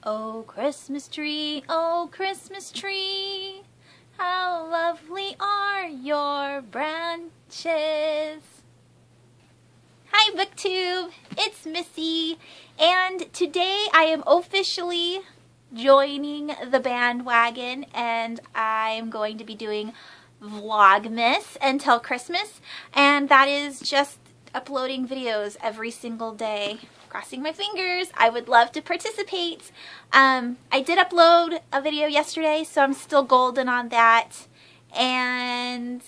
Oh Christmas tree, how lovely are your branches. Hi BookTube, it's Missy, and today I am officially joining the bandwagon and I'm going to be doing Vlogmas until Christmas, and that is just uploading videos every single day. Crossing my fingers. I would love to participate. I did upload a video yesterday, so I'm still golden on that. And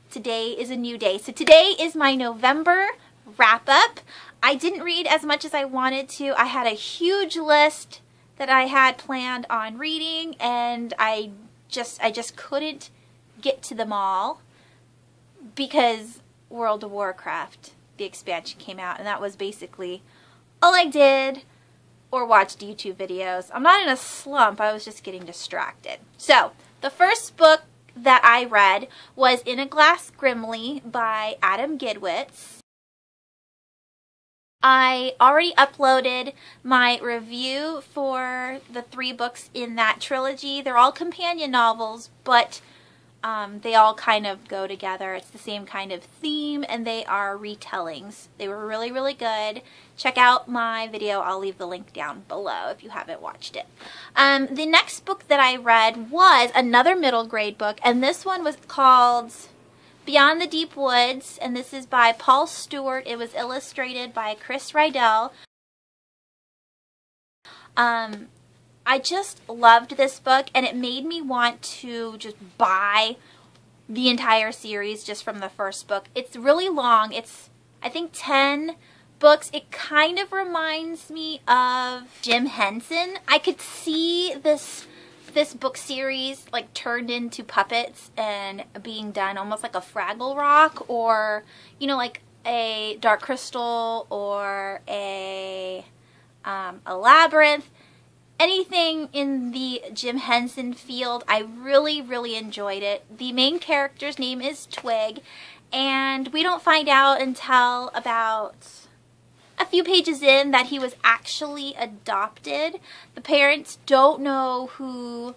today is a new day. So today is my November wrap-up. I didn't read as much as I wanted to. I had a huge list that I had planned on reading, and I just couldn't get to them all because World of Warcraft, the expansion, came out, and that was basically all I did, or watched YouTube videos. I'm not in a slump, I was just getting distracted. So, the first book that I read was In a Glass Grimly by Adam Gidwitz. I already uploaded my review for the 3 books in that trilogy. They're all companion novels, but they all kind of go together. It's the same kind of theme, and they are retellings. They were really, really good. Check out my video. I'll leave the link down below if you haven't watched it. The next book that I read was another middle grade book, and this one was called Beyond the Deep Woods, and this is by Paul Stewart. It was illustrated by Chris Rydell. I just loved this book, and it made me want to just buy the entire series just from the first book. It's really long. It's, I think, 10 books. It kind of reminds me of Jim Henson. I could see this book series like turned into puppets and being done almost like a Fraggle Rock, or, you know, like a Dark Crystal or a Labyrinth. Anything in the Jim Henson field. I really, really enjoyed it. The main character's name is Twig, and we don't find out until about a few pages in that he was actually adopted. The parents don't know who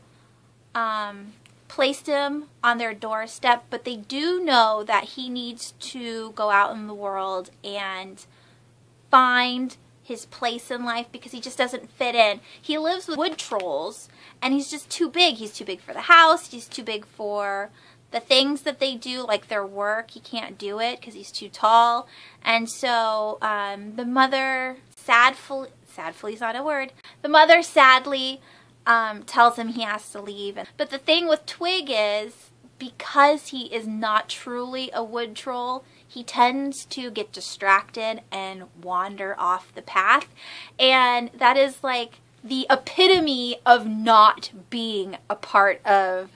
placed him on their doorstep, but they do know that he needs to go out in the world and find his place in life because he just doesn't fit in. He lives with wood trolls, and he's just too big. He's too big for the house. He's too big for the things that they do, like their work. He can't do it because he's too tall. And so the mother sadly tells him he has to leave. But the thing with Twig is, because he is not truly a wood troll, he tends to get distracted and wander off the path. And that is like the epitome of not being a part of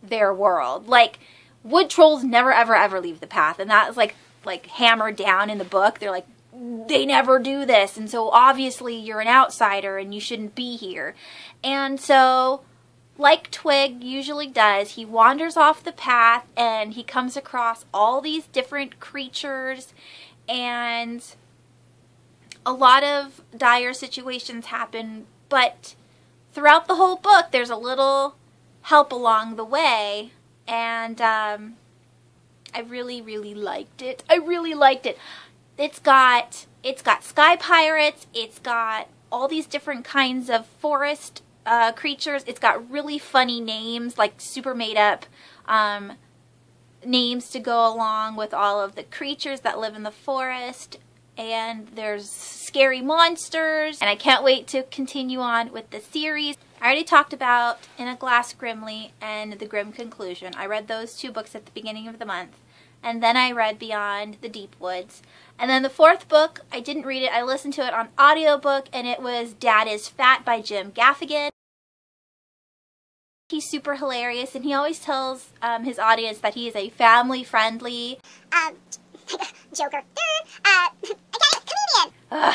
their world. Like, wood trolls never ever ever leave the path, and that is like hammered down in the book. They're like, they never do this, and so obviously you're an outsider and you shouldn't be here. And so, like Twig usually does, he wanders off the path and he comes across all these different creatures, and a lot of dire situations happen, but throughout the whole book there's a little help along the way, and I really, really liked it. I really liked it. It's got sky pirates, it's got all these different kinds of forest creatures. It's got really funny names, like super made up names to go along with all of the creatures that live in the forest. And there's scary monsters, and I can't wait to continue on with the series. I already talked about In a Glass Grimly and The Grimm Conclusion. I read those 2 books at the beginning of the month, and then I read Beyond the Deep Woods. And then the 4th book, I didn't read it. I listened to it on audiobook, and it was Dad is Fat by Jim Gaffigan. He's super hilarious, and he always tells his audience that he is a family-friendly Joker. Comedian.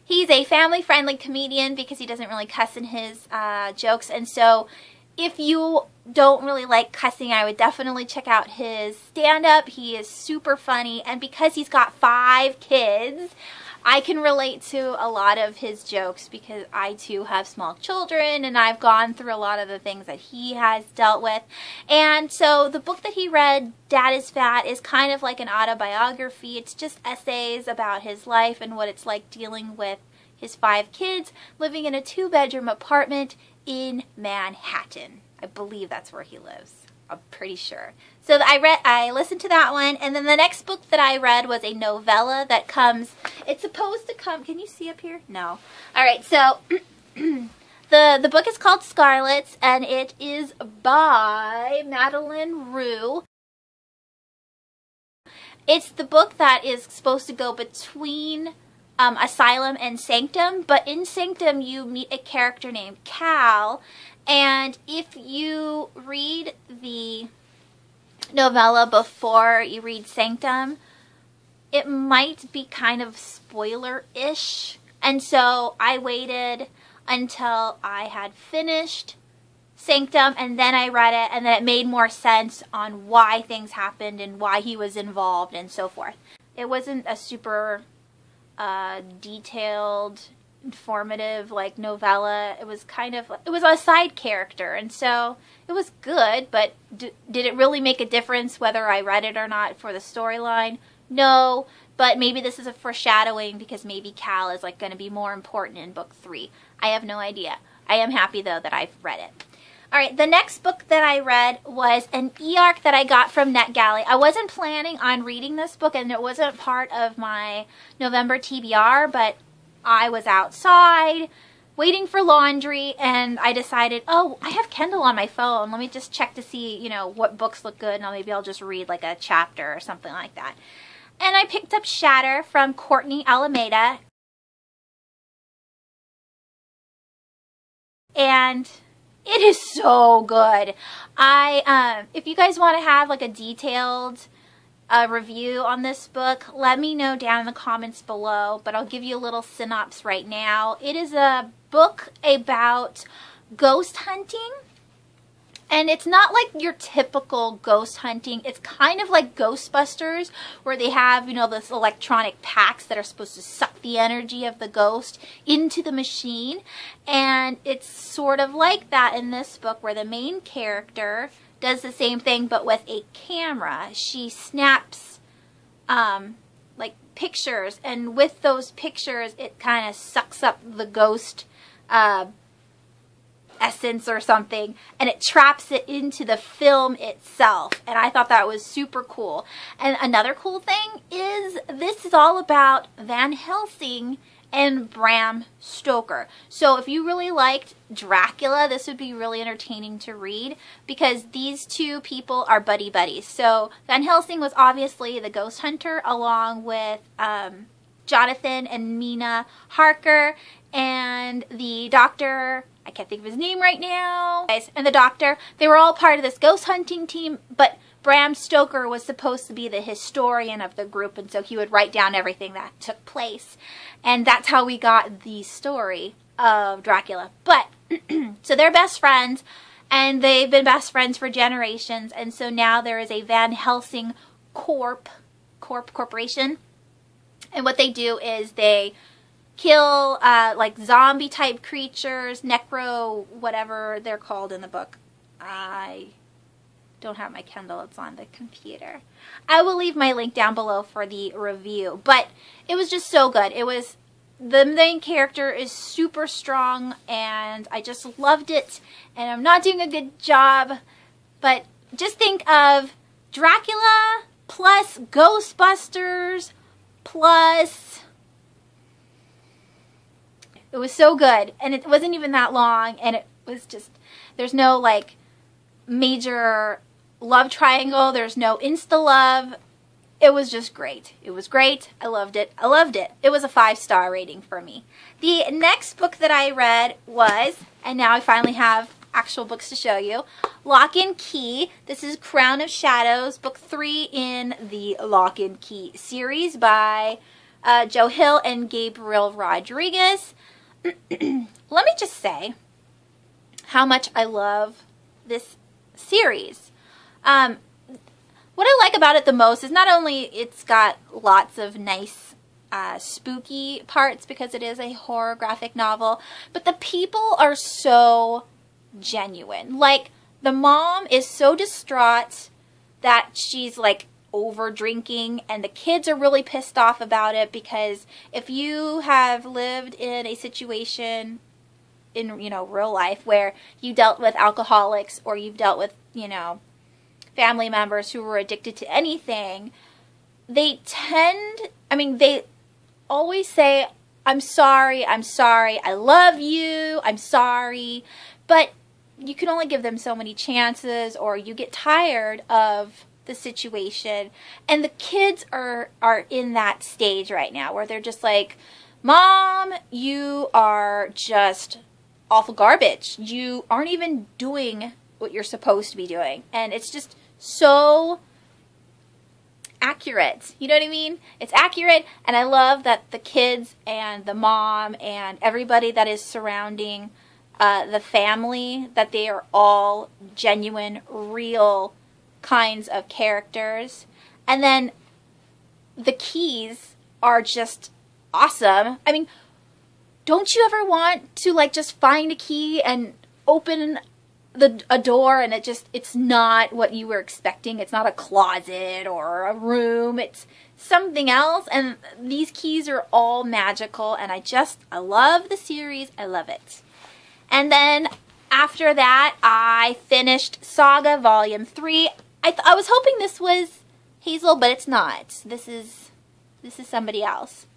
He's a family-friendly comedian because he doesn't really cuss in his jokes, and so if you don't really like cussing, I would definitely check out his stand-up. He is super funny, and because he's got 5 kids, I can relate to a lot of his jokes because I too have small children and I've gone through a lot of the things that he has dealt with. And so the book that he read, Dad is Fat, is kind of like an autobiography. It's just essays about his life and what it's like dealing with his 5 kids living in a 2-bedroom apartment in Manhattan. I believe that's where he lives. I'm pretty sure. So I listened to that one, and then the next book that I read was a novella that comes, it's supposed to come, can you see up here? No. Alright, so the book is called Scarlets, and it is by Madeleine Roux. It's the book that is supposed to go between Asylum and Sanctum, but in Sanctum you meet a character named Cal, and if you read the novella before you read Sanctum, it might be kind of spoiler-ish, and so I waited until I had finished Sanctum, and then I read it, and then it made more sense on why things happened and why he was involved and so forth. It wasn't a super detailed, informative like novella. It was kind of, it was a side character, and so it was good, but did it really make a difference whether I read it or not for the storyline? No, but maybe this is a foreshadowing because maybe Cal is like going to be more important in book 3. I have no idea. I am happy though that I've read it. Alright, the next book that I read was an e-arc that I got from NetGalley. I wasn't planning on reading this book, and it wasn't part of my November TBR, but I was outside waiting for laundry, and I decided, oh, I have Kindle on my phone. Let me just check to see, you know, what books look good, and maybe I'll just read like a chapter or something like that. And I picked up Shatter from Courtney Alameda. And it is so good. If you guys want to have like a detailed review on this book, let me know down in the comments below, but I'll give you a little synopsis right now. It is a book about ghost hunting, and it's not like your typical ghost hunting. It's kind of like Ghostbusters, where they have, you know, this electronic packs that are supposed to suck the energy of the ghost into the machine. And it's sort of like that in this book, where the main character does the same thing but with a camera. She snaps like pictures, and with those pictures it kind of sucks up the ghost essence or something, and it traps it into the film itself. And I thought that was super cool. And another cool thing is this is all about Van Helsing and Bram Stoker. So if you really liked Dracula, this would be really entertaining to read, because these two people are buddies. So Van Helsing was obviously the ghost hunter, along with Jonathan and Mina Harker, and the doctor, I can't think of his name right now, and the doctor, they were all part of this ghost hunting team, but Bram Stoker was supposed to be the historian of the group, and so he would write down everything that took place. And that's how we got the story of Dracula. But, so they're best friends, and they've been best friends for generations, and so now there is a Van Helsing corporation, and what they do is they kill like zombie type creatures, necro, whatever they're called in the book. I don't have my Kindle, it's on the computer. I will leave my link down below for the review, but it was just so good. It was, the main character is super strong, and I just loved it, and I'm not doing a good job, but just think of Dracula plus Ghostbusters plus, it was so good, and it wasn't even that long, and it was just, there's no like major love triangle, there's no insta-love. It was just great. It was great. I loved it. I loved it. It was a 5-star rating for me. The next book that I read was, and now I finally have actual books to show you, Locke Key. This is Crown of Shadows, book 3 in the Locke Key series by Joe Hill and Gabriel Rodriguez. Let me just say how much I love this series. What I like about it the most is not only it's got lots of nice spooky parts because it is a horror graphic novel, but the people are so genuine. Like, the mom is so distraught that she's like over drinking, and the kids are really pissed off about it because if you have lived in a situation in, you know, real life where you dealt with alcoholics or you've dealt with, you know, family members who were addicted to anything, they always say, I'm sorry, I love you, I'm sorry, but you can only give them so many chances or you get tired of the situation. And the kids are in that stage right now where they're just like, Mom, you are just awful garbage. You aren't even doing what you're supposed to be doing. And it's just so accurate. You know what I mean? It's accurate, and I love that the kids and the mom and everybody that is surrounding the family, that they are all genuine, real kinds of characters. And then the keys are just awesome. I mean, don't you ever want to like just find a key and open a door and it's not what you were expecting? It's not a closet or a room. It's something else. And these keys are all magical, and I love the series. I love it. And then after that, I finished Saga Volume 3. I was hoping this was Hazel, but it's not. This is somebody else.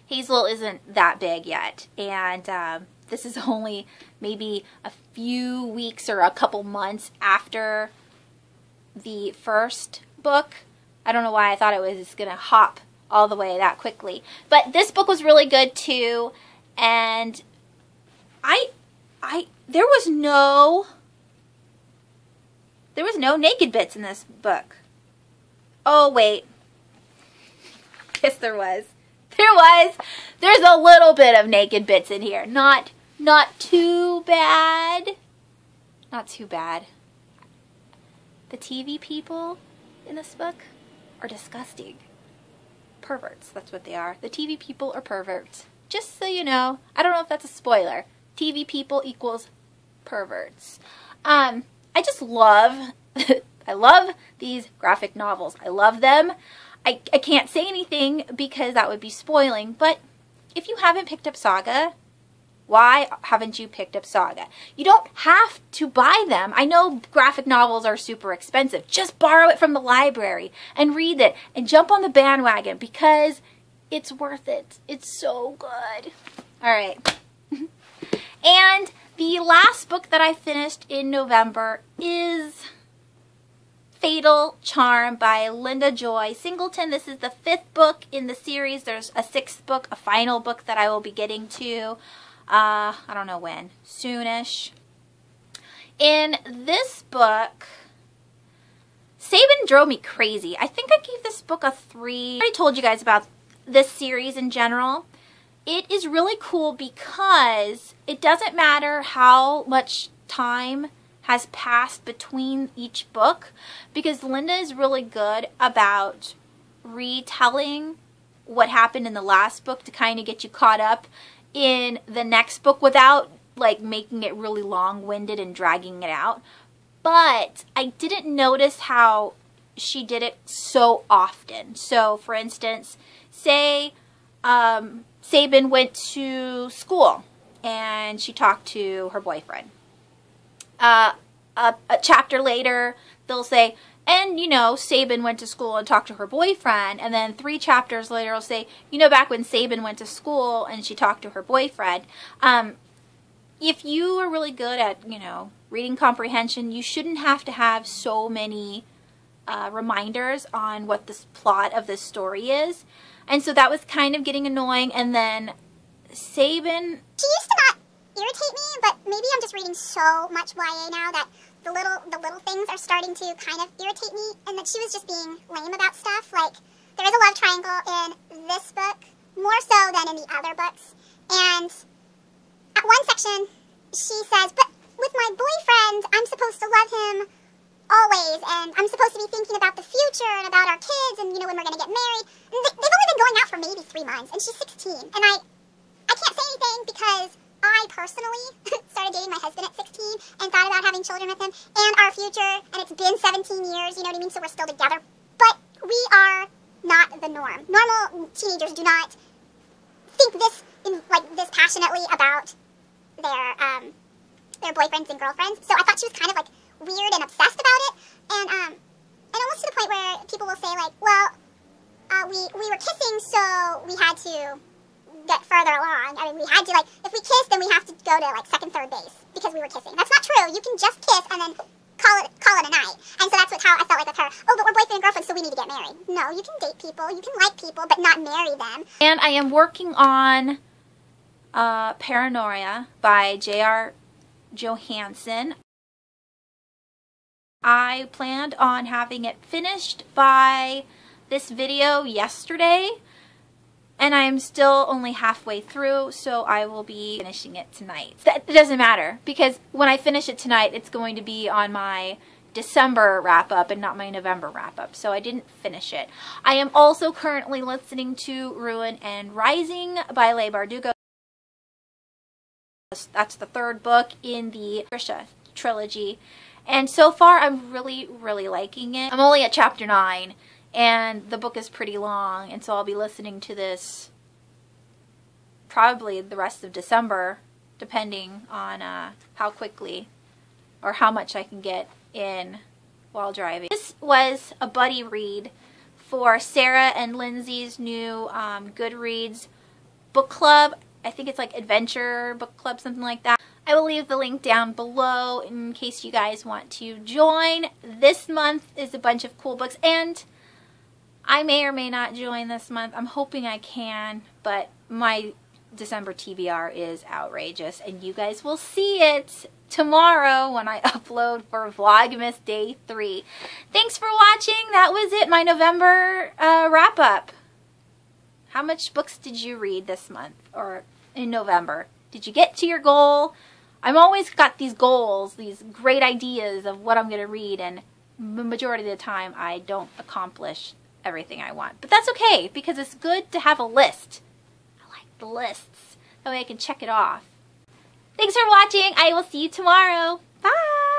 Hazel isn't that big yet, and this is only maybe a few weeks or a couple months after the first book. I don't know why I thought it was going to hop all the way that quickly. But this book was really good too, and there was no naked bits in this book. Oh, wait. Yes, there was. There's a little bit of naked bits in here. Not too bad. Not too bad. The TV people in this book are disgusting. Perverts, that's what they are. The TV people are perverts. Just so you know. I don't know if that's a spoiler. TV people equals perverts. I just love, I love these graphic novels. I love them. I can't say anything because that would be spoiling, but if you haven't picked up Saga, why haven't you picked up Saga? You don't have to buy them. I know graphic novels are super expensive. Just borrow it from the library and read it and jump on the bandwagon because it's worth it. It's so good. All right. And the last book that I finished in November is Fatal Charm by Linda Joy Singleton. This is the 5th book in the series. There's a 6th book, a final book that I will be getting to. I don't know when. Soonish. In this book, Sabin drove me crazy. I think I gave this book a 3. I already told you guys about this series in general. It is really cool because it doesn't matter how much time has passed between each book, because Linda is really good about retelling what happened in the last book to kind of get you caught up in the next book without like making it really long-winded and dragging it out. But I didn't notice how she did it so often. So for instance, say Sabin went to school and she talked to her boyfriend. A chapter later, they'll say, and, you know, Sabin went to school and talked to her boyfriend. And then 3 chapters later, it'll say, you know, back when Sabin went to school and she talked to her boyfriend. If you are really good at, you know, reading comprehension, you shouldn't have to have so many reminders on what the plot of this story is. And so that was kind of getting annoying. And then Sabin... She used to not irritate me, but maybe I'm just reading so much YA now that the little things are starting to kind of irritate me, and that she was just being lame about stuff. Like, there is a love triangle in this book, more so than in the other books. And at one section, she says, but with my boyfriend, I'm supposed to love him always, and I'm supposed to be thinking about the future and about our kids and, you know, when we're going to get married. And they've only been going out for maybe 3 months, and she's 16. And I can't say anything because I personally started dating my husband at 16 and thought about having children with him and our future, and it's been 17 years, you know what I mean, so we're still together. But we are not the norm. Normal teenagers do not think this passionately about their boyfriends and girlfriends. So I thought she was kind of like weird and obsessed about it, and almost to the point where people will say like, well, we were kissing, so we had to get further along. I mean, we had to, like, if we kissed, then we have to go to like second, third base because we were kissing. That's not true. You can just kiss and then call it a night. And so that's how I felt like with her. Oh, but we're boyfriend and girlfriend, so we need to get married. No, you can date people, you can like people, but not marry them. And I am working on Paranoia by J.R. Johansson. I planned on having it finished by this video yesterday, and I am still only halfway through, so I will be finishing it tonight. It doesn't matter, because when I finish it tonight, it's going to be on my December wrap-up and not my November wrap-up, so I didn't finish it. I am also currently listening to Ruin and Rising by Leigh Bardugo. That's the 3rd book in the Trilogy. And so far, I'm really, really liking it. I'm only at chapter 9, and the book is pretty long, and so I'll be listening to this probably the rest of December, depending on how quickly or how much I can get in while driving. This was a buddy read for Sara and Lindsey's new Goodreads book club. I think it's like Adventure Book Club, something like that. I will leave the link down below in case you guys want to join. This month is a bunch of cool books, and I may or may not join this month. I'm hoping I can, but my December TBR is outrageous, and you guys will see it tomorrow when I upload for Vlogmas Day 3. Thanks for watching. That was it, my November wrap-up. How much books did you read this month or in November? Did you get to your goal? I've always got these goals, these great ideas of what I'm going to read, and the majority of the time I don't accomplish everything I want. But that's okay, because it's good to have a list. I like the lists. That way I can check it off. Thanks for watching. I will see you tomorrow. Bye!